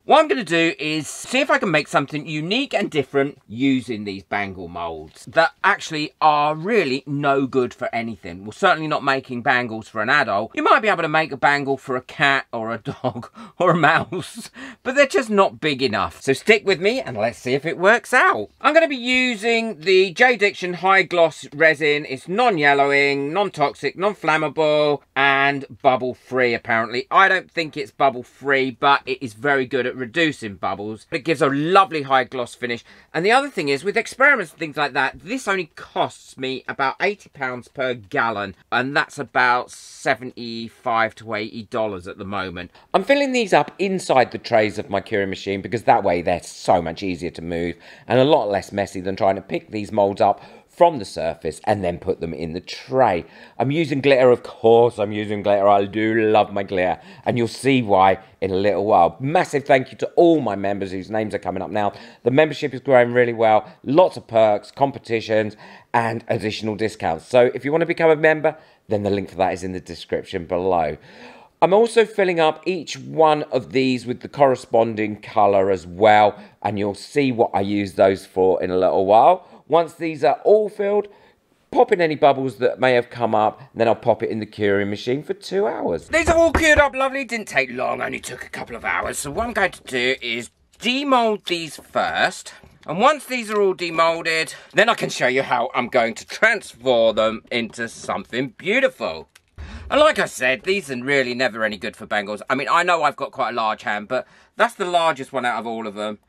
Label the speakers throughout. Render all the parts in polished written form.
Speaker 1: What I'm going to do is see if I can make something unique and different using these bangle molds that actually are really no good for anything. Well, certainly not making bangles for an adult. You might be able to make a bangle for a cat or a dog or a mouse, but they're just not big enough. So stick with me and let's see if it works out. I'm going to be using the J Diction High Gloss Resin. It's non-yellowing, non-toxic, non-flammable, and bubble-free apparently. I don't think it's bubble-free, but it is very good at reducing bubbles. It gives a lovely high gloss finish. And the other thing is, with experiments and things like that, this only costs me about £80 per gallon, and that's about $75 to $80 at the moment. I'm filling these up inside the trays of my curing machine because that way they're so much easier to move and a lot less messy than trying to pick these molds up from the surface and then put them in the tray. I'm using glitter, of course I'm using glitter. I do love my glitter, and you'll see why in a little while. Massive thank you to all my members whose names are coming up now. The membership is growing really well. Lots of perks, competitions, and additional discounts. So if you want to become a member, then the link for that is in the description below. I'm also filling up each one of these with the corresponding colour as well, and you'll see what I use those for in a little while. Once these are all filled, pop in any bubbles that may have come up, and then I'll pop it in the curing machine for 2 hours. These are all cured up lovely, didn't take long, only took a couple of hours. So what I'm going to do is demold these first. And once these are all demolded, then I can show you how I'm going to transform them into something beautiful. And like I said, these are really never any good for bangles. I mean, I know I've got quite a large hand, but that's the largest one out of all of them.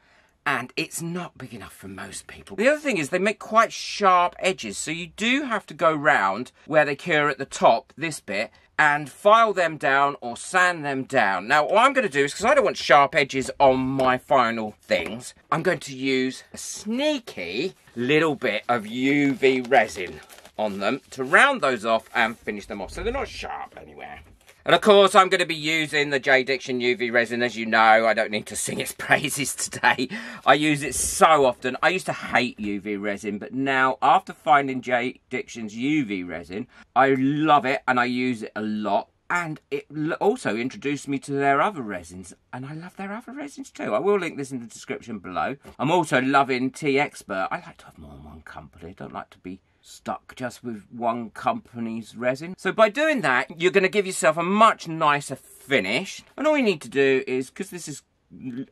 Speaker 1: And it's not big enough for most people. The other thing is they make quite sharp edges. So you do have to go round where they cure at the top, this bit, and file them down or sand them down. Now, what I'm going to do is, because I don't want sharp edges on my final things, I'm going to use a sneaky little bit of UV resin on them to round those off and finish them off so they're not sharp anywhere. And of course, I'm going to be using the J Diction UV resin. As you know, I don't need to sing its praises today. I use it so often. I used to hate UV resin, but now, after finding J Diction's UV resin, I love it and I use it a lot. And it also introduced me to their other resins, and I love their other resins too. I will link this in the description below. I'm also loving Tea Expert. I like to have more than one company. I don't like to be stuck just with one company's resin. So by doing that, you're going to give yourself a much nicer finish. And all you need to do is, because this is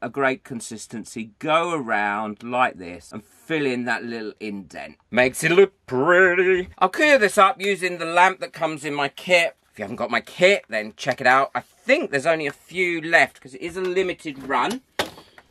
Speaker 1: a great consistency, go around like this and fill in that little indent. Makes it look pretty. I'll clear this up using the lamp that comes in my kit. If you haven't got my kit, then check it out. I think there's only a few left because it is a limited run.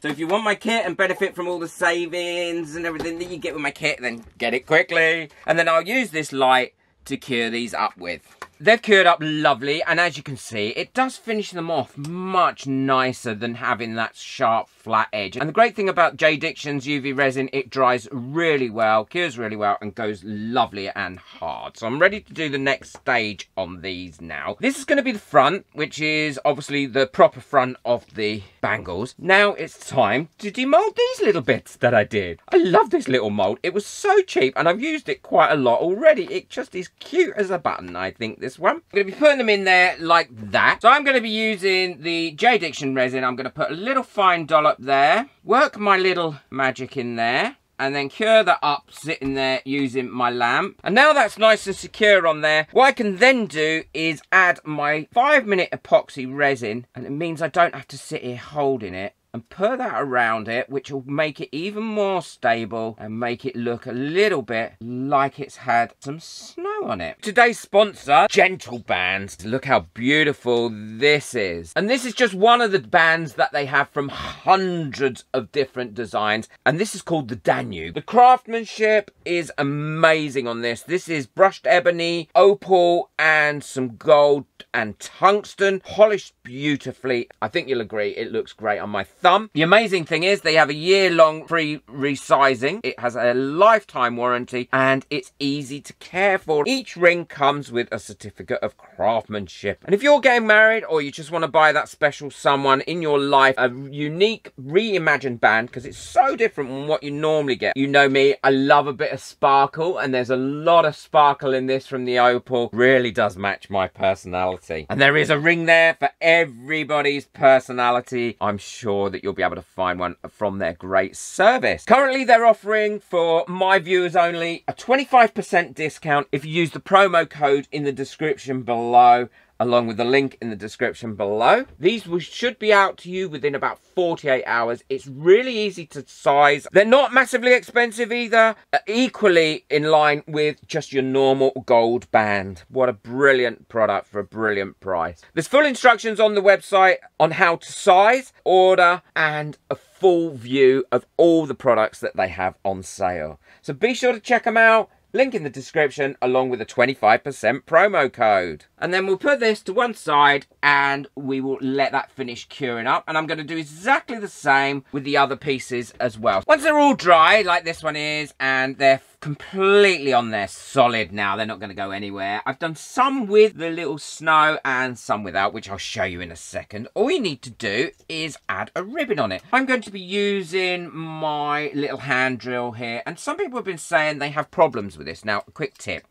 Speaker 1: So if you want my kit and benefit from all the savings and everything that you get with my kit, then get it quickly. And then I'll use this light to cure these up with. They've cured up lovely, and as you can see, it does finish them off much nicer than having that sharp, flat edge. And the great thing about J Diction's UV resin, it dries really well, cures really well, and goes lovely and hard. So I'm ready to do the next stage on these now. This is going to be the front, which is obviously the proper front of the bangles. Now it's time to demold these little bits that I did. I love this little mold. It was so cheap, and I've used it quite a lot already. It just is cute as a button, I think, this one. I'm going to be putting them in there like that. So I'm going to be using the J Diction resin. I'm going to put a little fine dollop there, work my little magic in there, and then cure that up sitting there using my lamp. And now that's nice and secure on there, what I can then do is add my 5-minute epoxy resin, and it means I don't have to sit here holding it, and put that around it, which will make it even more stable and make it look a little bit like it's had some snow on it. Today's sponsor, Gentle Bands. Look how beautiful this is. And this is just one of the bands that they have from hundreds of different designs. And this is called the Danube. The craftsmanship is amazing on this. This is brushed ebony, opal, and some gold and tungsten, polished beautifully. I think you'll agree it looks great on my thumb. The amazing thing is they have a year-long free resizing. It has a lifetime warranty, and it's easy to care for. Each ring comes with a certificate of craftsmanship. And if you're getting married, or you just want to buy that special someone in your life a unique reimagined band, because it's so different from what you normally get. You know me, I love a bit of sparkle, and there's a lot of sparkle in this from the opal. Really does match my personality. And there is a ring there for everybody's personality. I'm sure that you'll be able to find one from their great service. Currently, they're offering for my viewers only a 25% discount if you use the promo code in the description below, along with the link in the description below. These should be out to you within about 48 hours. It's really easy to size. They're not massively expensive either. Equally in line with just your normal gold band. What a brilliant product for a brilliant price. There's full instructions on the website on how to size, order, and a full view of all the products that they have on sale. So be sure to check them out. Link in the description along with a 25% promo code. And then we'll put this to one side and we will let that finish curing up. And I'm going to do exactly the same with the other pieces as well. Once they're all dry, like this one is, and they're completely on there solid now, they're not going to go anywhere. I've done some with the little snow and some without, which I'll show you in a second. All you need to do is add a ribbon on it. I'm going to be using my little hand drill here, and some people have been saying they have problems with this. Now, a quick tip.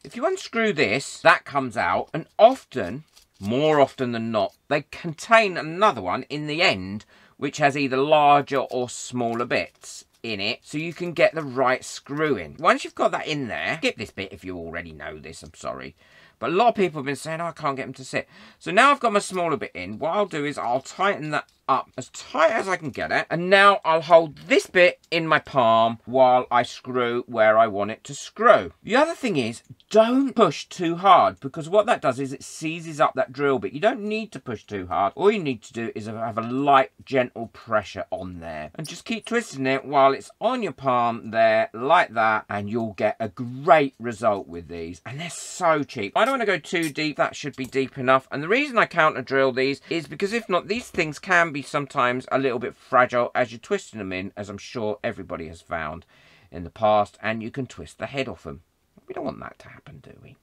Speaker 1: If you unscrew this, that comes out, and often, more often than not, they contain another one in the end, which has either larger or smaller bits in it, so you can get the right screw in. Once you've got that in there, skip this bit if you already know this, I'm sorry. But a lot of people have been saying, oh, I can't get them to sit. So now I've got my smaller bit in. What I'll do is I'll tighten that up as tight as I can get it. And now I'll hold this bit in my palm while I screw where I want it to screw. The other thing is, don't push too hard, because what that does is it seizes up that drill bit. You don't need to push too hard. All you need to do is have a light, gentle pressure on there. And just keep twisting it while it's on your palm there, like that. And you'll get a great result with these. And they're so cheap. I don't want to go too deep. That should be deep enough. And the reason I counter drill these is because if not, these things can be sometimes a little bit fragile as you're twisting them in, as I'm sure everybody has found in the past, and you can twist the head off them. We don't want that to happen, do we?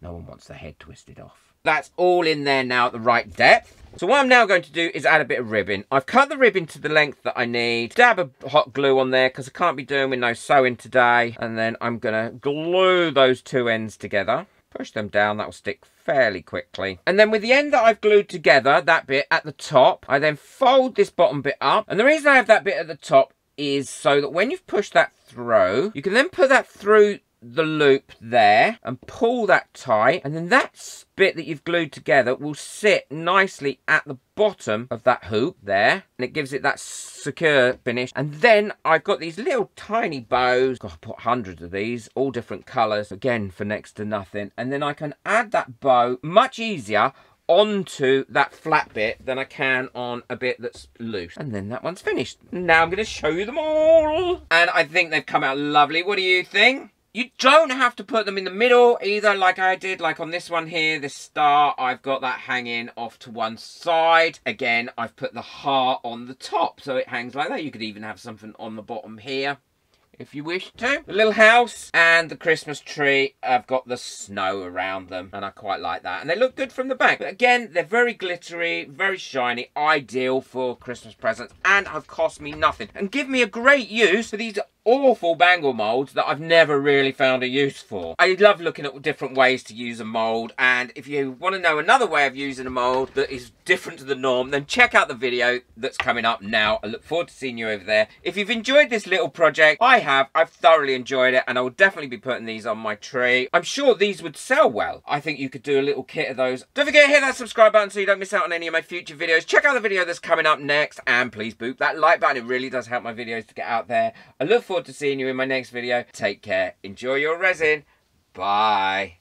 Speaker 1: No one wants the head twisted off. That's all in there now at the right depth. So what I'm now going to do is add a bit of ribbon. I've cut the ribbon to the length that I need. Dab a hot glue on there because I can't be doing with no sewing today. And then I'm going to glue those two ends together. Push them down, that will stick fairly quickly. And then with the end that I've glued together, that bit at the top, I then fold this bottom bit up. And the reason I have that bit at the top is so that when you've pushed that through, you can then put that through the loop there and pull that tight, and then that bit that you've glued together will sit nicely at the bottom of that hoop there, and it gives it that secure finish. And then I've got these little tiny bows. God, I put hundreds of these, all different colours, again for next to nothing. And then I can add that bow much easier onto that flat bit than I can on a bit that's loose. And then that one's finished. Now I'm going to show you them all, and I think they've come out lovely. What do you think? You don't have to put them in the middle either, like I did. Like on this one here, this star, I've got that hanging off to one side. Again, I've put the heart on the top, so it hangs like that. You could even have something on the bottom here if you wish to. The little house and the Christmas tree have got the snow around them, and I quite like that. And they look good from the back. But again, they're very glittery, very shiny, ideal for Christmas presents, and have cost me nothing. And give me a great use for these awful bangle moulds that I've never really found a use for. I love looking at different ways to use a mould, and if you want to know another way of using a mould that is different to the norm, then check out the video that's coming up now. I look forward to seeing you over there. If you've enjoyed this little project, I've thoroughly enjoyed it, and I will definitely be putting these on my tree. I'm sure these would sell well. I think you could do a little kit of those. Don't forget to hit that subscribe button so you don't miss out on any of my future videos. Check out the video that's coming up next, and please boop that like button. It really does help my videos to get out there. I look forward to seeing you in my next video. Take care. Enjoy your resin. Bye.